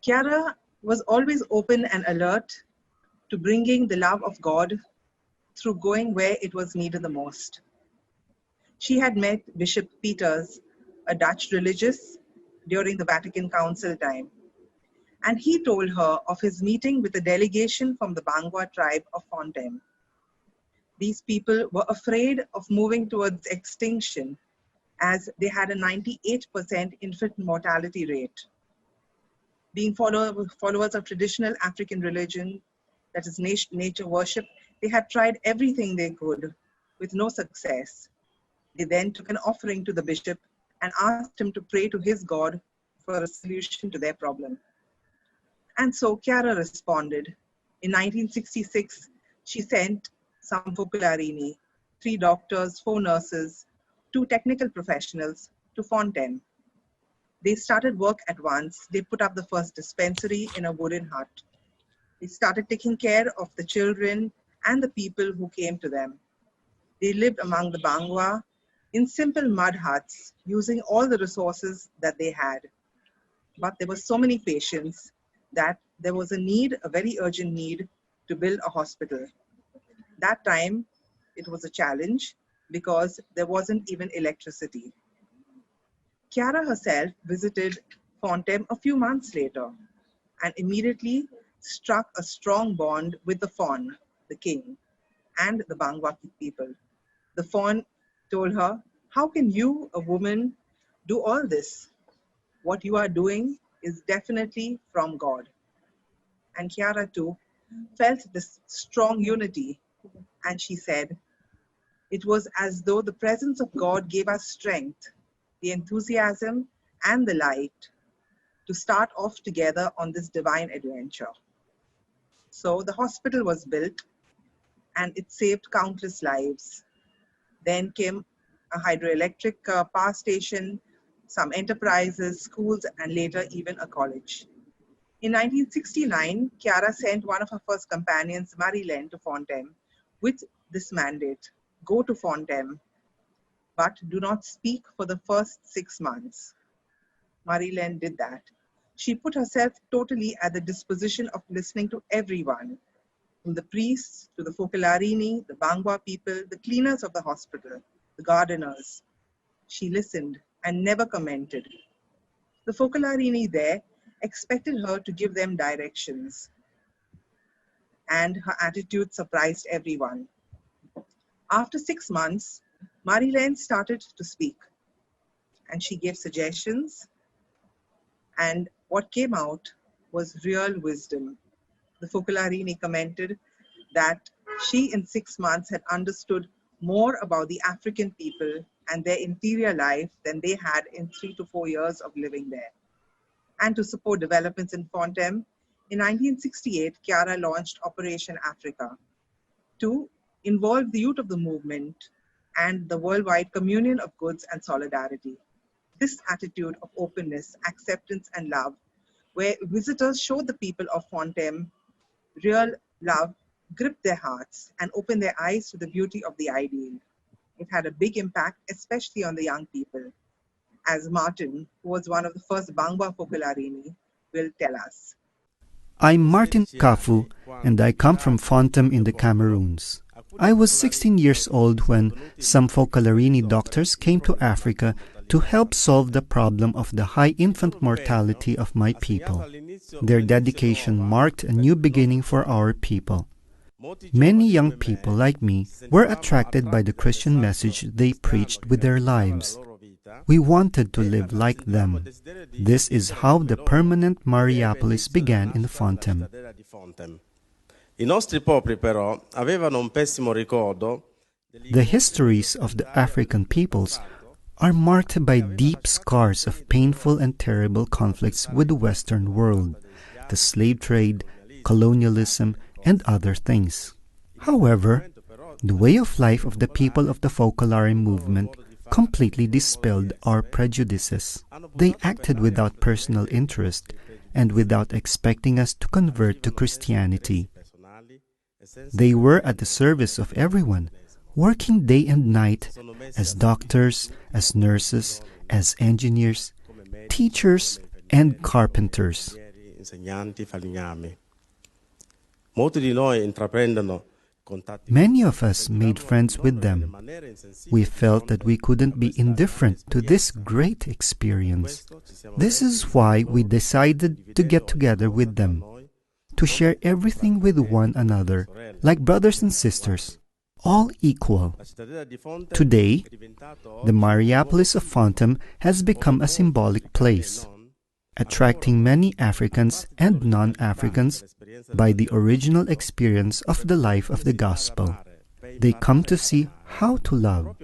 Chiara was always open and alert to bringing the love of God through going where it was needed the most. She had met Bishop Peters, a Dutch religious, during the Vatican Council time, and he told her of his meeting with a delegation from the Bangwa tribe of Fontem. These people were afraid of moving towards extinction as they had a 98% infant mortality rate. Being followers of traditional African religion, that is nature worship, they had tried everything they could with no success. They then took an offering to the bishop and asked him to pray to his God for a solution to their problem. And so Chiara responded. In 1966, she sent some Focolarini, 3 doctors, 4 nurses, 2 technical professionals to Fontem. They started work at once. They put up the first dispensary in a wooden hut. They started taking care of the children and the people who came to them. They lived among the Bangwa in simple mud huts, using all the resources that they had. But there were so many patients that there was a very urgent need to build a hospital. That time, it was a challenge because there wasn't even electricity. Chiara herself visited Fontem a few months later and immediately struck a strong bond with the Fon, the king, and the Bangwa people. The Fon told her, "How can you, a woman, do all this? What you are doing is definitely from God." And Chiara too felt this strong unity, and she said, "It was as though the presence of God gave us strength, the enthusiasm, and the light to start off together on this divine adventure." So the hospital was built, and it saved countless lives. Then came a hydroelectric power station, some enterprises, schools, and later even a college. In 1969, Chiara sent one of her first companions, Marie-Laine, to Fontem with this mandate: go to Fontem, but do not speak for the first 6 months. Marie-Laine did that. She put herself totally at the disposition of listening to everyone, from the priests to the Focolarini, the Bangwa people, the cleaners of the hospital, the gardeners. She listened and never commented. The Focolarini there expected her to give them directions, and her attitude surprised everyone. After 6 months, Marie-Laine started to speak, and she gave suggestions, and what came out was real wisdom. The Focolarini commented that she in 6 months had understood more about the African people and their interior life than they had in 3 to 4 years of living there. And to support developments in Fontem, in 1968, Chiara launched Operation Africa to involve the youth of the movement and the worldwide communion of goods and solidarity. This attitude of openness, acceptance, and love, where visitors showed the people of Fontem real love, gripped their hearts, and opened their eyes to the beauty of the ideal. It had a big impact, especially on the young people, as Martin, who was one of the first Bangwa Focolarini, will tell us. I'm Martin Kafu, and I come from Fontem in the Cameroons. I was 16 years old when some Focolarini doctors came to Africa to help solve the problem of the high infant mortality of my people. Their dedication marked a new beginning for our people. Many young people like me were attracted by the Christian message they preached with their lives. We wanted to live like them. This is how the permanent Mariapolis began in Fontem. The histories of the African peoples are marked by deep scars of painful and terrible conflicts with the Western world, the slave trade, colonialism, and other things. However, the way of life of the people of the Focolare movement completely dispelled our prejudices. They acted without personal interest and without expecting us to convert to Christianity. They were at the service of everyone, working day and night as doctors, as nurses, as engineers, teachers, and carpenters. insegnanti, falegnami. Molti di noi intraprendono contatti. Many of us made friends with them. We felt that we couldn't be indifferent to this great experience. This is why we decided to get together with them, to share everything with one another, like brothers and sisters, all equal. Today, the Mariapolis of Fontem has become a symbolic place, attracting many Africans and non-Africans by the original experience of the life of the gospel. They come to see how to love,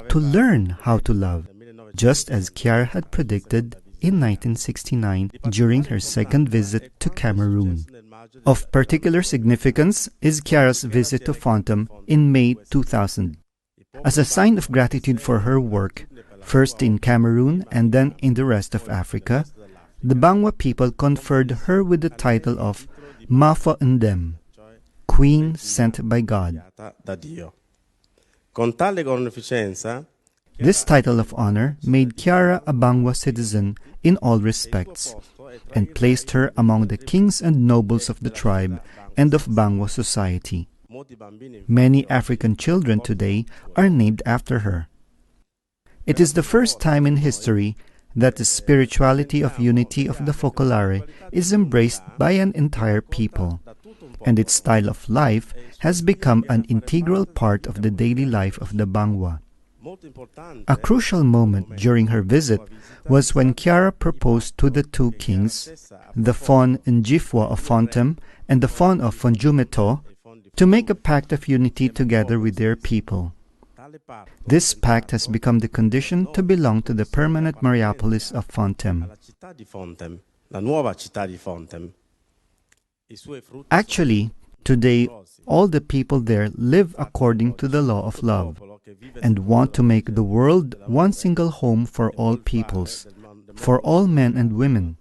to learn how to love, just as Chiara had predicted in 1969 during her second visit to Cameroon. Of particular significance is Chiara's visit to Fontem in May 2000. As a sign of gratitude for her work, first in Cameroon and then in the rest of Africa, the Bangwa people conferred her with the title of Mafa Ndem, Queen sent by God. This title of honor made Chiara a Bangwa citizen in all respects, and placed her among the kings and nobles of the tribe and of Bangwa society. Many African children today are named after her. It is the first time in history that the spirituality of unity of the Focolare is embraced by an entire people, and its style of life has become an integral part of the daily life of the Bangwa. A crucial moment during her visit was when Chiara proposed to the two kings, the Fon Njifwa of Fontem and the Fon of Fonjumeto, to make a pact of unity together with their people. This pact has become the condition to belong to the permanent Mariapolis of Fontem. Actually, today, all the people there live according to the law of love and want to make the world one single home for all peoples, for all men and women.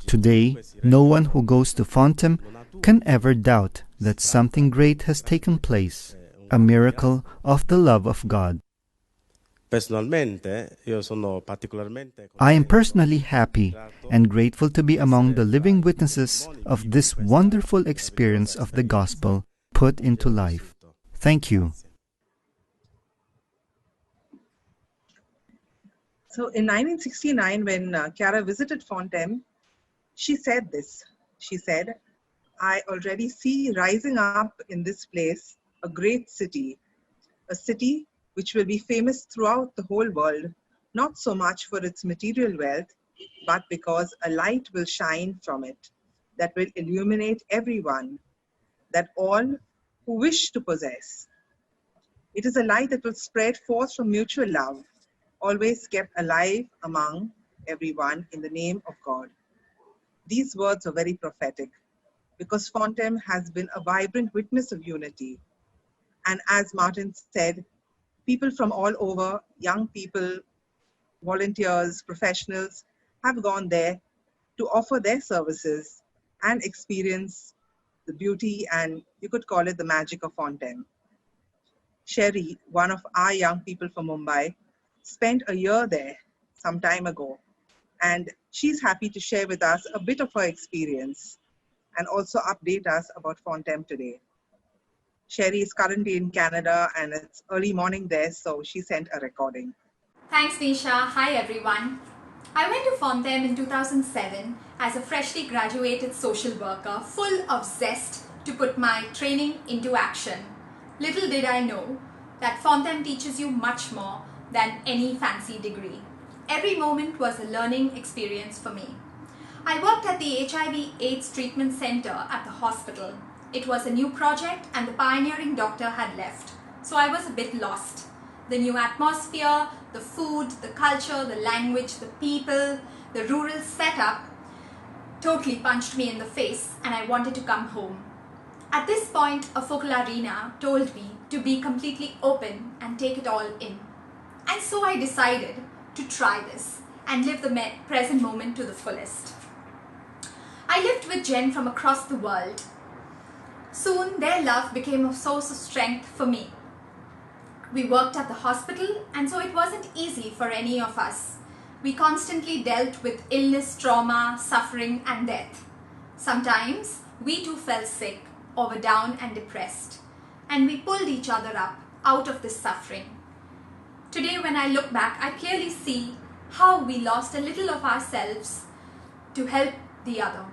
Today, no one who goes to Fontem can ever doubt that something great has taken place, a miracle of the love of God. I am personally happy and grateful to be among the living witnesses of this wonderful experience of the gospel put into life. Thank you. So in 1969, when Chiara visited Fontem, she said this. She said, "I already see rising up in this place a great city, a city which will be famous throughout the whole world, not so much for its material wealth, but because a light will shine from it that will illuminate everyone, that all who wish to possess. It is a light that will spread forth from mutual love, always kept alive among everyone in the name of God." These words are very prophetic because Fontem has been a vibrant witness of unity. And as Martin said, people from all over, young people, volunteers, professionals, have gone there to offer their services and experience the beauty and you could call it the magic of Fontem. Sherry, one of our young people from Mumbai, spent a year there some time ago, and she's happy to share with us a bit of her experience and also update us about Fontem today. Sherry is currently in Canada and it's early morning there, so she sent a recording. Thanks, Nisha. Hi, everyone. I went to Fontem in 2007 as a freshly graduated social worker, full of zest to put my training into action. Little did I know that Fontem teaches you much more than any fancy degree. Every moment was a learning experience for me. I worked at the HIV/AIDS treatment center at the hospital. It was a new project and the pioneering doctor had left, so I was a bit lost. The new atmosphere, the food, the culture, the language, the people, the rural setup totally punched me in the face and I wanted to come home. At this point, a Focolare told me to be completely open and take it all in. And so I decided to try this and live the present moment to the fullest. I lived with Jen from across the world. Soon their love became a source of strength for me. We worked at the hospital and so it wasn't easy for any of us. we constantly dealt with illness, trauma, suffering, and death. Sometimes we too fell sick or were down and depressed, and we pulled each other up out of this suffering. Today, when I look back, I clearly see how we lost a little of ourselves to help the other.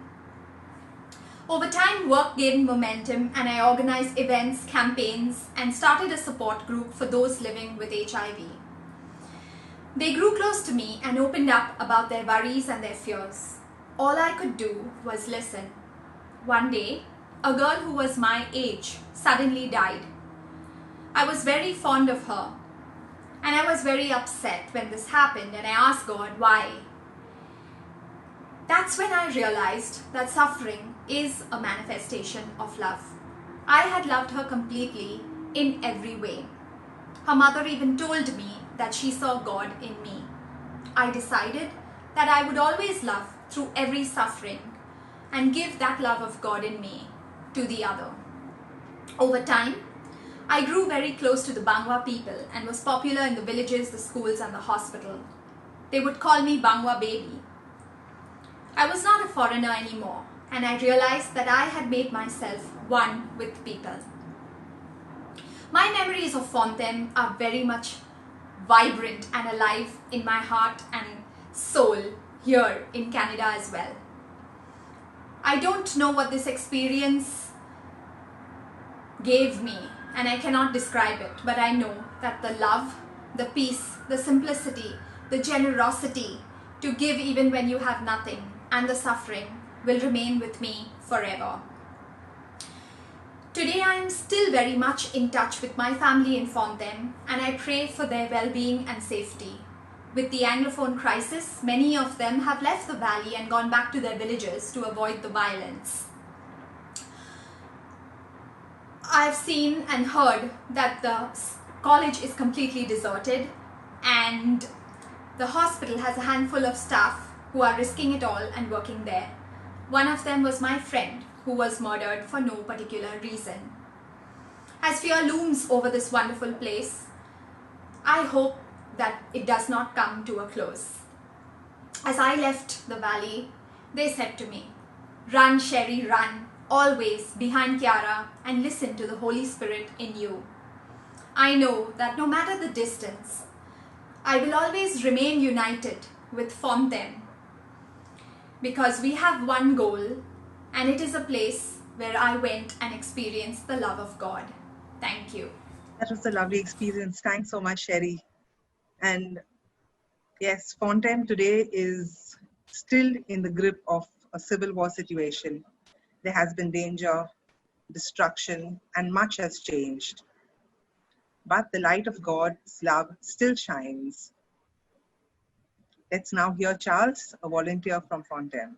Over time, work gained momentum, and I organized events, campaigns, and started a support group for those living with HIV. They grew close to me and opened up about their worries and their fears. All I could do was listen. One day, a girl who was my age suddenly died. I was very fond of her, and I was very upset when this happened, and I asked God why. That's when I realized that suffering is a manifestation of love. I had loved her completely in every way. Her mother even told me that she saw God in me. I decided that I would always love through every suffering and give that love of God in me to the other. Over time, I grew very close to the Bangwa people and was popular in the villages, the schools, and the hospital. They would call me Bangwa baby. I was not a foreigner anymore, and I realized that I had made myself one with people. My memories of Fontem are very much vibrant and alive in my heart and soul here in Canada as well. I don't know what this experience gave me, and I cannot describe it, but I know that the love, the peace, the simplicity, the generosity to give even when you have nothing, and the suffering will remain with me forever. Today I am still very much in touch with my family in Fontem, and I pray for their well-being and safety. With the Anglophone crisis, many of them have left the valley and gone back to their villages to avoid the violence. I've seen and heard that the college is completely deserted, and the hospital has a handful of staff who are risking it all and working there. One of them was my friend, who was murdered for no particular reason. As fear looms over this wonderful place, I hope that it does not come to a close. As I left the valley, they said to me, "Run, Sherry, run, always behind Chiara, and listen to the Holy Spirit in you." I know that no matter the distance, I will always remain united with Fontem, because we have one goal, and it is a place where I went and experienced the love of God. Thank you. That was a lovely experience. Thanks so much, Sherry. And yes, Fontem today is still in the grip of a civil war situation. There has been danger, destruction, and much has changed. But the light of God's love still shines. Let's now hear Charles, a volunteer from Fontem.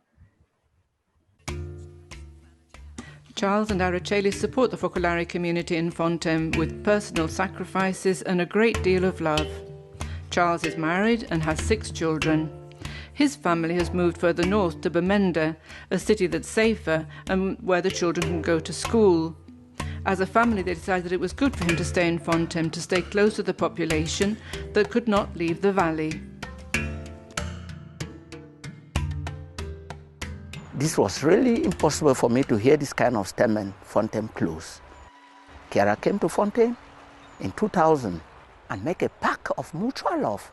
Charles and Araceli support the Focolare community in Fontem with personal sacrifices and a great deal of love. Charles is married and has 6 children. His family has moved further north to Bamenda, a city that's safer and where the children can go to school. As a family, they decided it was good for him to stay in Fontem, to stay close to the population that could not leave the valley. This was really impossible for me to hear this kind of statement, Fontem close. Chiara came to Fontem in 2000 and make a pact of mutual love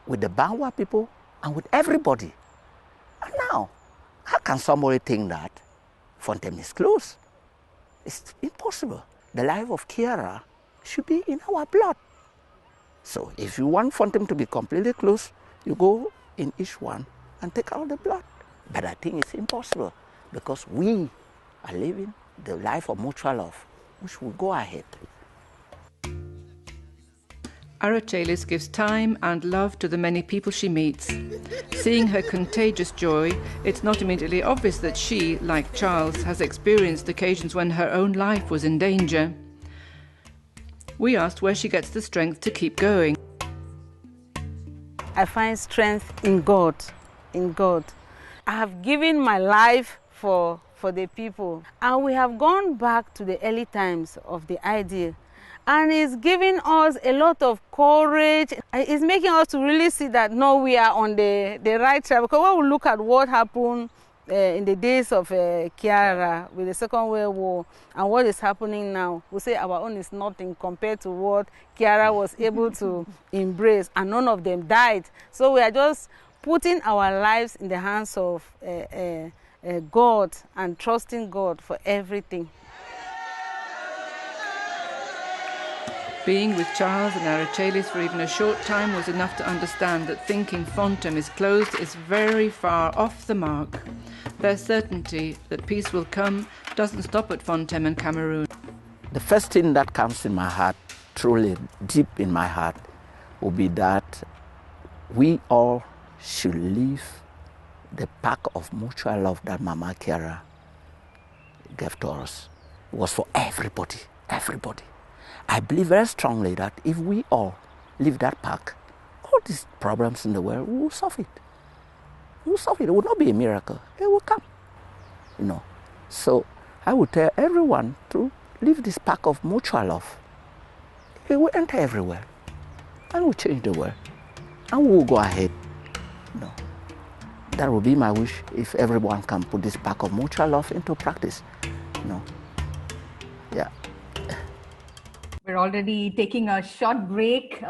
with the Bangwa people and with everybody. And now, how can somebody think that Fontem is close? It's impossible. The life of Chiara should be in our blood. So if you want Fontem to be completely close, you go in each one and take out the blood. But I think it's impossible because we are living the life of mutual love, which will go ahead. Aracelis gives time and love to the many people she meets. Seeing her contagious joy, it's not immediately obvious that she, like Charles, has experienced occasions when her own life was in danger. We asked where she gets the strength to keep going. I find strength in God, in God. I have given my life for the people, and we have gone back to the early times of the idea. And it's giving us a lot of courage. It's making us to really see that, no, we are on the right track. Because when we look at what happened in the days of Chiara with the Second World War and what is happening now, we say our own is nothing compared to what Chiara was able to embrace, and none of them died. So we are just putting our lives in the hands of God and trusting God for everything. Being with Charles and Aracelis for even a short time was enough to understand that thinking Fontem is closed is very far off the mark. Their certainty that peace will come doesn't stop at Fontem and Cameroon. The first thing that comes in my heart, truly deep in my heart, will be that we all should live the pack of mutual love that Mama Chiara gave to us. It was for everybody, everybody. I believe very strongly that if we all live that pack, all these problems in the world, we will solve it. We will solve it. It will not be a miracle. It will come. You know. So I would tell everyone to live this pack of mutual love. It will enter everywhere. And will change the world. And we will go ahead. You know. That will be my wish if everyone can put this pack of mutual love into practice. You know. Yeah. We're already taking a short break.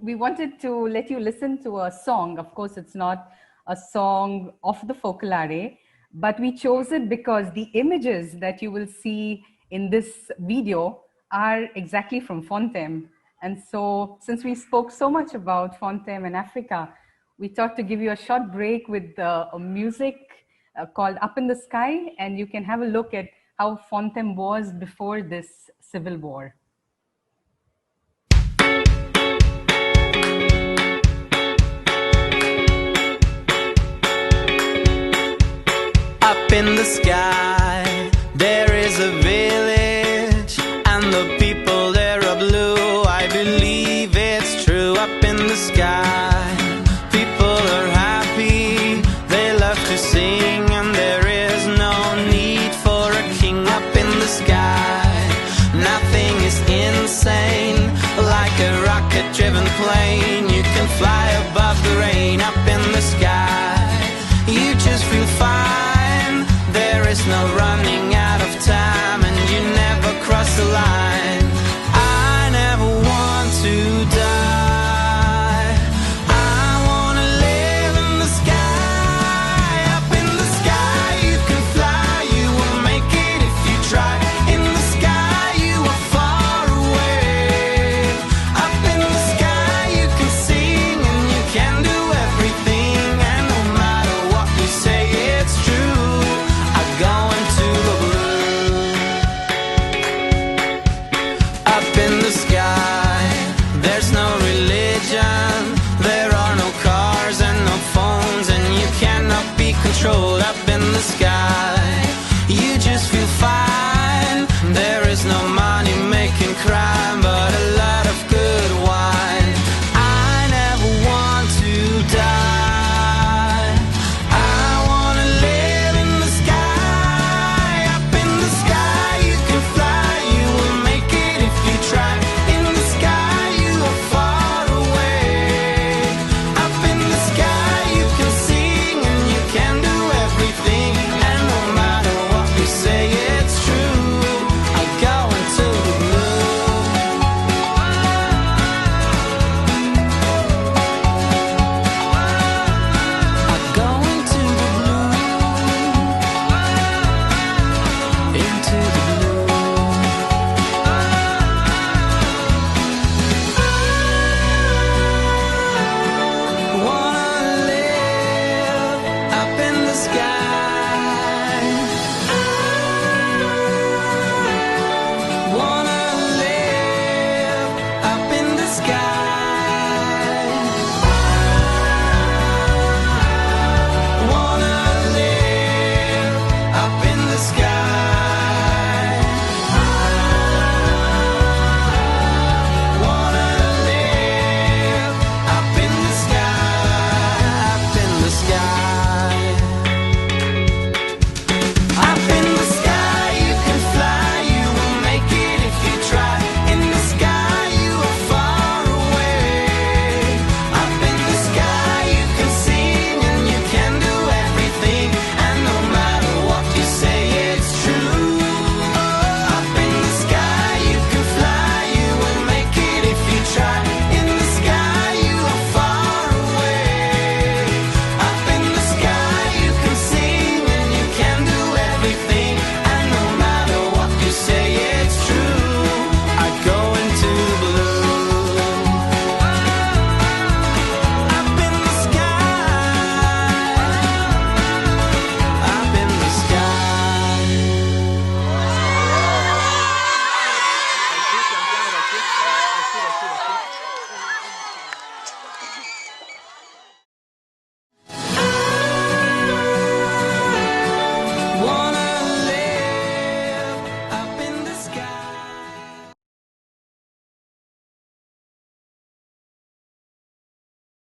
We wanted to let you listen to a song. Of course, it's not a song of the Focolare, but we chose it because the images that you will see in this video are exactly from Fontem. And so, since we spoke so much about Fontem and Africa, we thought to give you a short break with a music called Up in the Sky, and you can have a look at how Fontem was before this civil war. Up in the sky, there is a village, and the people there are blue. I believe it's true. Up in the sky, people are happy, they love to sing, and there is no need for a king. Up in the sky, nothing is insane, like a rocket-driven plane. You can fly above the rain. Up in the sky, you just feel fine. There is no running out of time, and you never cross the line. I never want to die. I wanna live in the sky. Up in the sky you can fly, you will make it if you try. In the sky you are far away. Up in the sky you can sing, and you can do everything, and no matter what you say, it's true. Go into the blue. Up in the sky, there's no religion, there are no cars and no phones, and you cannot be controlled. Up in the sky, you just feel fine. There is no money making crime, but a lot of good wine. I never want to die. Sky.